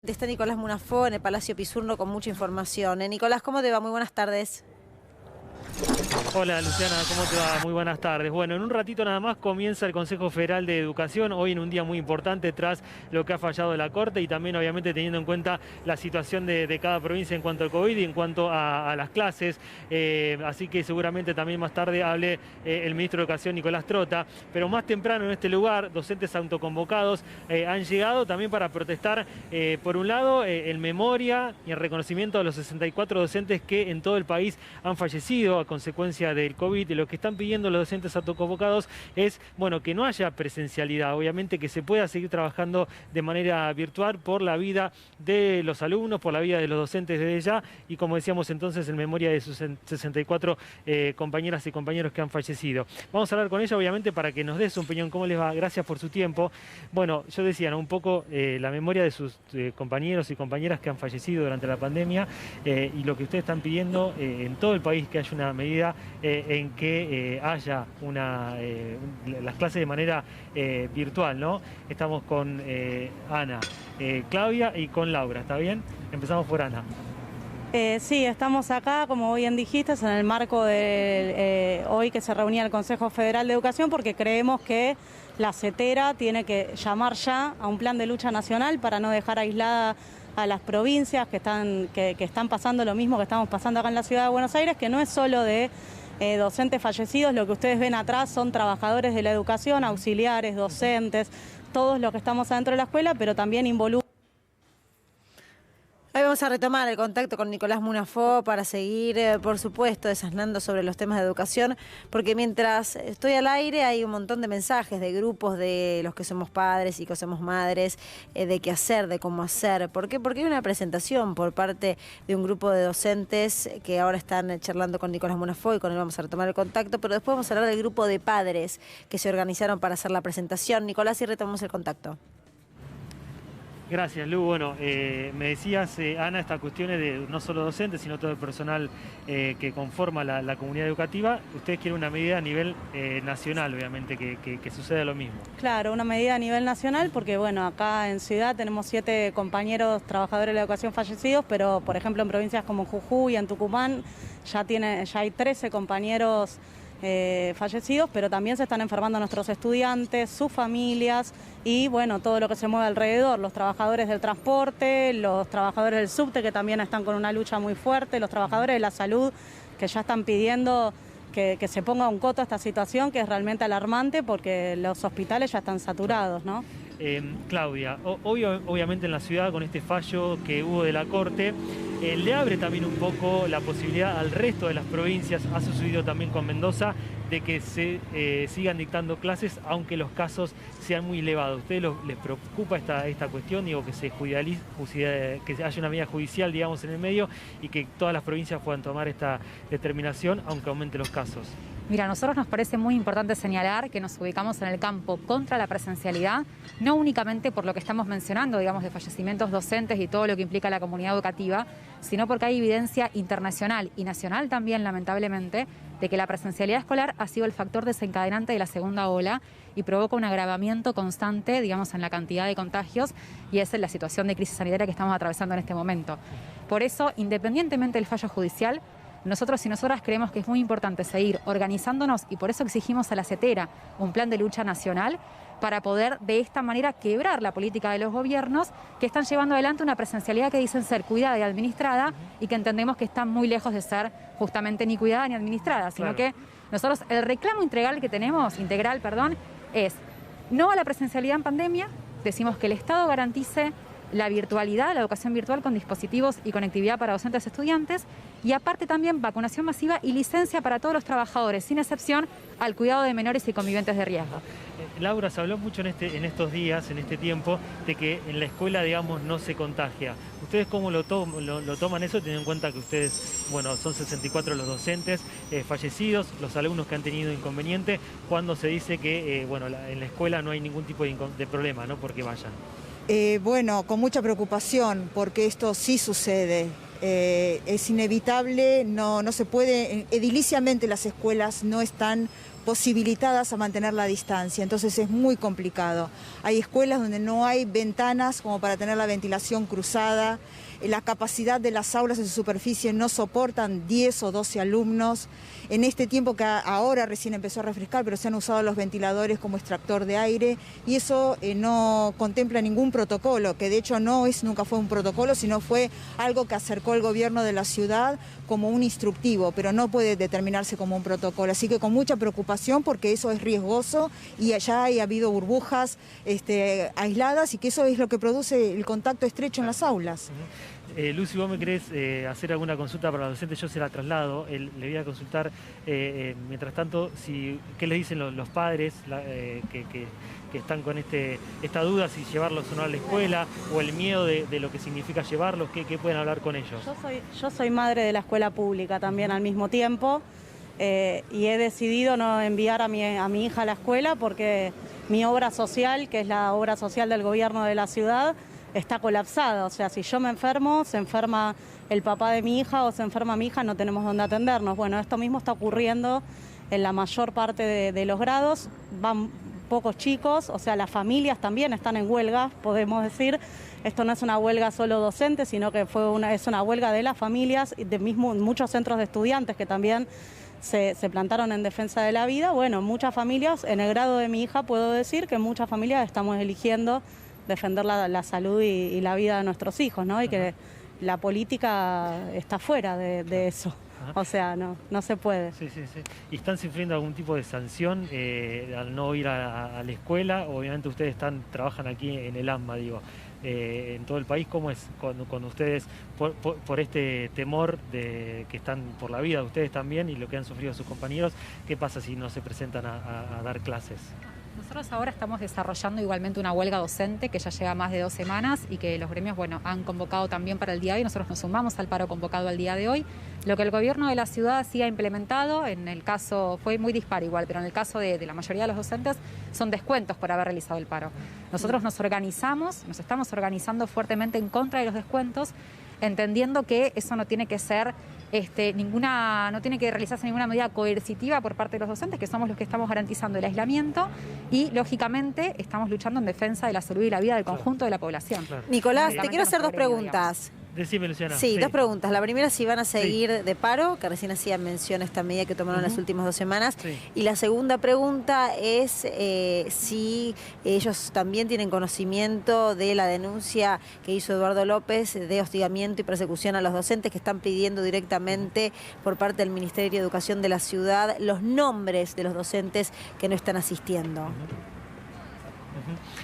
Está Nicolás Munafó en el Palacio Pisurno con mucha información. Nicolás, ¿cómo te va? Muy buenas tardes. Hola Luciana, ¿cómo te va? Muy buenas tardes. Bueno, en un ratito nada más comienza el Consejo Federal de Educación, hoy en un día muy importante tras lo que ha fallado la Corte y también obviamente teniendo en cuenta la situación de cada provincia en cuanto al COVID y en cuanto a las clases. Así que seguramente también más tarde hable el ministro de Educación, Nicolás Trota. Pero más temprano en este lugar, docentes autoconvocados han llegado también para protestar, por un lado, en memoria y en reconocimiento a los 64 docentes que en todo el país han fallecido a consecuencia del COVID. Y lo que están pidiendo los docentes autoconvocados es, bueno, que no haya presencialidad, obviamente que se pueda seguir trabajando de manera virtual por la vida de los alumnos, por la vida de los docentes desde ya y, como decíamos entonces, en memoria de sus 64 compañeras y compañeros que han fallecido. Vamos a hablar con ella, obviamente, para que nos dé su opinión. ¿Cómo les va? Gracias por su tiempo. Bueno, yo decía, ¿no?, un poco la memoria de sus compañeros y compañeras que han fallecido durante la pandemia y lo que ustedes están pidiendo en todo el país, que haya una medida en que haya las clases de manera virtual, ¿no? Estamos con Ana, Claudia y con Laura, ¿está bien? Empezamos por Ana. Sí, estamos acá, como bien dijiste, en el marco de hoy que se reunía el Consejo Federal de Educación, porque creemos que la CETERA tiene que llamar ya a un plan de lucha nacional para no dejar aislada a las provincias que están pasando lo mismo que estamos pasando acá en la ciudad de Buenos Aires, que no es solo de docentes fallecidos. Lo que ustedes ven atrás son trabajadores de la educación, auxiliares, docentes, todos los que estamos adentro de la escuela, pero también involucra. Hoy vamos a retomar el contacto con Nicolás Munafó para seguir, por supuesto, desasnando sobre los temas de educación, porque mientras estoy al aire hay un montón de mensajes de grupos de los que somos padres y que somos madres, de qué hacer, de cómo hacer. ¿Por qué? Porque hay una presentación por parte de un grupo de docentes que ahora están charlando con Nicolás Munafó y con él vamos a retomar el contacto, pero después vamos a hablar del grupo de padres que se organizaron para hacer la presentación. Nicolás, y retomamos el contacto. Gracias, Lu. Bueno, me decías, Ana, estas cuestiones de no solo docentes, sino todo el personal que conforma la comunidad educativa. Ustedes quieren una medida a nivel nacional, obviamente, que suceda lo mismo. Claro, una medida a nivel nacional, porque bueno, acá en Ciudad tenemos 7 compañeros trabajadores de la educación fallecidos, pero por ejemplo en provincias como Jujuy y en Tucumán ya hay 13 compañeros fallecidos, pero también se están enfermando nuestros estudiantes, sus familias y bueno, todo lo que se mueve alrededor, los trabajadores del transporte, los trabajadores del subte que también están con una lucha muy fuerte, los trabajadores de la salud que ya están pidiendo que se ponga un coto a esta situación, que es realmente alarmante porque los hospitales ya están saturados, ¿no? Claudia, obviamente en la ciudad con este fallo que hubo de la Corte, le abre también un poco la posibilidad al resto de las provincias, ha sucedido también con Mendoza, de que se sigan dictando clases aunque los casos sean muy elevados. ¿A ustedes les preocupa esta cuestión? Digo, que que haya una medida judicial, digamos, en el medio y que todas las provincias puedan tomar esta determinación aunque aumente los casos. Mira, a nosotros nos parece muy importante señalar que nos ubicamos en el campo contra la presencialidad, no únicamente por lo que estamos mencionando, digamos, de fallecimientos docentes y todo lo que implica la comunidad educativa, sino porque hay evidencia internacional y nacional también, lamentablemente, de que la presencialidad escolar ha sido el factor desencadenante de la segunda ola y provoca un agravamiento constante, digamos, en la cantidad de contagios, y esa es la situación de crisis sanitaria que estamos atravesando en este momento. Por eso, independientemente del fallo judicial, nosotros y nosotras creemos que es muy importante seguir organizándonos y por eso exigimos a la CETERA un plan de lucha nacional para poder de esta manera quebrar la política de los gobiernos que están llevando adelante una presencialidad que dicen ser cuidada y administrada y que entendemos que está muy lejos de ser justamente ni cuidada ni administrada, sino que nosotros el reclamo integral que tenemos, es no a la presencialidad en pandemia, decimos que el Estado garantice la virtualidad, la educación virtual con dispositivos y conectividad para docentes y estudiantes, y aparte también vacunación masiva y licencia para todos los trabajadores, sin excepción, al cuidado de menores y convivientes de riesgo. Laura, se habló mucho en estos días, en este tiempo, de que en la escuela, digamos, no se contagia. ¿Ustedes cómo lo toman eso, teniendo en cuenta que ustedes, bueno, son 64 los docentes fallecidos, los alumnos que han tenido inconveniente, cuando se dice que, bueno, en la escuela no hay ningún tipo de problema, ¿no?, porque vayan? Bueno, con mucha preocupación, porque esto sí sucede. Es inevitable, no se puede, ediliciamente las escuelas no están posibilitadas a mantener la distancia, entonces es muy complicado. Hay escuelas donde no hay ventanas como para tener la ventilación cruzada, la capacidad de las aulas en su superficie no soportan 10 o 12 alumnos. En este tiempo que ahora recién empezó a refrescar, pero se han usado los ventiladores como extractor de aire y eso no contempla ningún protocolo, que de hecho nunca fue un protocolo, sino fue algo que acercó el gobierno de la ciudad como un instructivo, pero no puede determinarse como un protocolo. Así que con mucha preocupación porque eso es riesgoso y allá ha habido burbujas aisladas y que eso es lo que produce el contacto estrecho en las aulas. Lucy, ¿vos me querés hacer alguna consulta para los docentes? Yo se la traslado. Le voy a consultar, mientras tanto, qué les dicen los padres que están con esta duda, si llevarlos o no a la escuela, o el miedo de lo que significa llevarlos, ¿qué pueden hablar con ellos? Yo soy madre de la escuela pública también al mismo tiempo y he decidido no enviar a mi hija a la escuela porque mi obra social, que es la obra social del gobierno de la ciudad, está colapsada. O sea, si yo me enfermo, se enferma el papá de mi hija o se enferma mi hija, no tenemos dónde atendernos. Bueno, esto mismo está ocurriendo en la mayor parte de los grados. Van pocos chicos, o sea, las familias también están en huelga, podemos decir. Esto no es una huelga solo docente, sino que es una huelga de las familias y de muchos centros de estudiantes que también se plantaron en defensa de la vida. Bueno, muchas familias, en el grado de mi hija puedo decir que muchas familias estamos eligiendo defender la salud y la vida de nuestros hijos, ¿no? Y que la política está fuera de eso. O sea, no se puede. Sí. ¿Y están sufriendo algún tipo de sanción al no ir a la escuela? Obviamente ustedes trabajan aquí en el AMBA, digo. En todo el país, ¿cómo es con ustedes por este temor de que están por la vida de ustedes también y lo que han sufrido sus compañeros? ¿Qué pasa si no se presentan a dar clases? Nosotros ahora estamos desarrollando igualmente una huelga docente que ya lleva más de 2 semanas y que los gremios, han convocado también para el día de hoy. Nosotros nos sumamos al paro convocado al día de hoy. Lo que el gobierno de la ciudad sí ha implementado, en el caso, fue muy dispar igual, pero en el caso de la mayoría de los docentes, son descuentos por haber realizado el paro. Nosotros nos estamos organizando fuertemente en contra de los descuentos, entendiendo que eso no tiene que ser no tiene que realizarse ninguna medida coercitiva por parte de los docentes, que somos los que estamos garantizando el aislamiento y, lógicamente, estamos luchando en defensa de la salud y la vida del conjunto de la población. Claro. Nicolás, te quiero hacer 2 preguntas. Decime, Luciana. Sí, 2 preguntas. La primera, si van a seguir de paro, que recién hacían mención a esta medida que tomaron las últimas 2 semanas. Sí. Y la segunda pregunta es si ellos también tienen conocimiento de la denuncia que hizo Eduardo López de hostigamiento y persecución a los docentes, que están pidiendo directamente por parte del Ministerio de Educación de la ciudad los nombres de los docentes que no están asistiendo.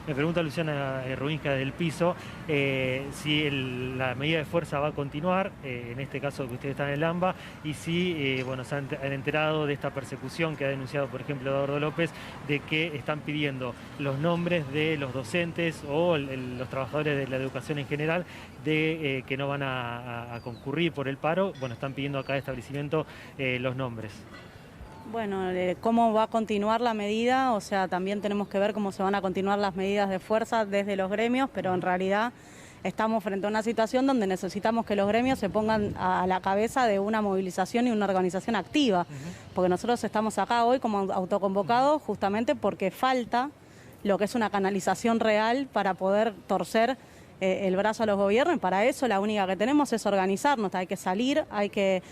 Me pregunta Luciana Rubinska del Piso si la medida de fuerza va a continuar, en este caso que ustedes están en el AMBA, y si se han enterado de esta persecución que ha denunciado, por ejemplo, Eduardo López, de que están pidiendo los nombres de los docentes o los trabajadores de la educación en general que no van a concurrir por el paro. Bueno, están pidiendo a cada establecimiento los nombres. Bueno, cómo va a continuar la medida, o sea, también tenemos que ver cómo se van a continuar las medidas de fuerza desde los gremios, pero en realidad estamos frente a una situación donde necesitamos que los gremios se pongan a la cabeza de una movilización y una organización activa, porque nosotros estamos acá hoy como autoconvocados justamente porque falta lo que es una canalización real para poder torcer el brazo a los gobiernos, y para eso la única que tenemos es organizarnos. Hay que salir, hay que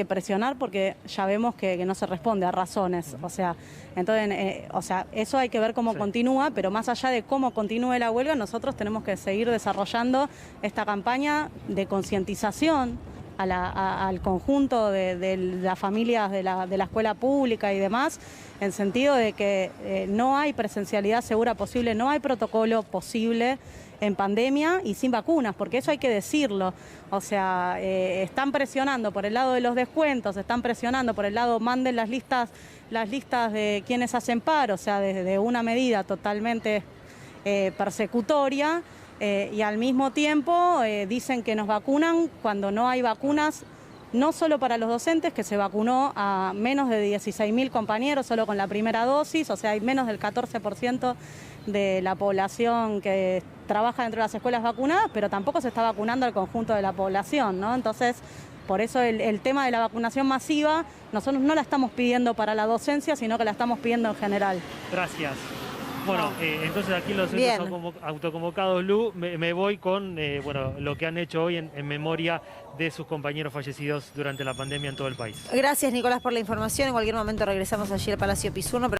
presionar, porque ya vemos que no se responde a razones. O sea, entonces, eso hay que ver cómo continúa, pero más allá de cómo continúe la huelga, nosotros tenemos que seguir desarrollando esta campaña de concientización al conjunto de las familias de la escuela pública y demás, en sentido de que no hay presencialidad segura posible, no hay protocolo posible en pandemia y sin vacunas, porque eso hay que decirlo. O sea, están presionando por el lado de los descuentos, están presionando por el lado, manden las listas de quienes hacen paro, o sea, desde una medida totalmente persecutoria, y al mismo tiempo dicen que nos vacunan cuando no hay vacunas, no solo para los docentes, que se vacunó a menos de 16.000 compañeros solo con la primera dosis, o sea, hay menos del 14% de la población que trabaja dentro de las escuelas vacunadas, pero tampoco se está vacunando al conjunto de la población, ¿no? Entonces, Por eso el tema de la vacunación masiva, nosotros no la estamos pidiendo para la docencia, sino que la estamos pidiendo en general. Gracias. Bueno, entonces aquí los autoconvocados, Lu, me voy con bueno, lo que han hecho hoy en memoria de sus compañeros fallecidos durante la pandemia en todo el país. Gracias, Nicolás, por la información. En cualquier momento regresamos allí al Palacio Pizurno.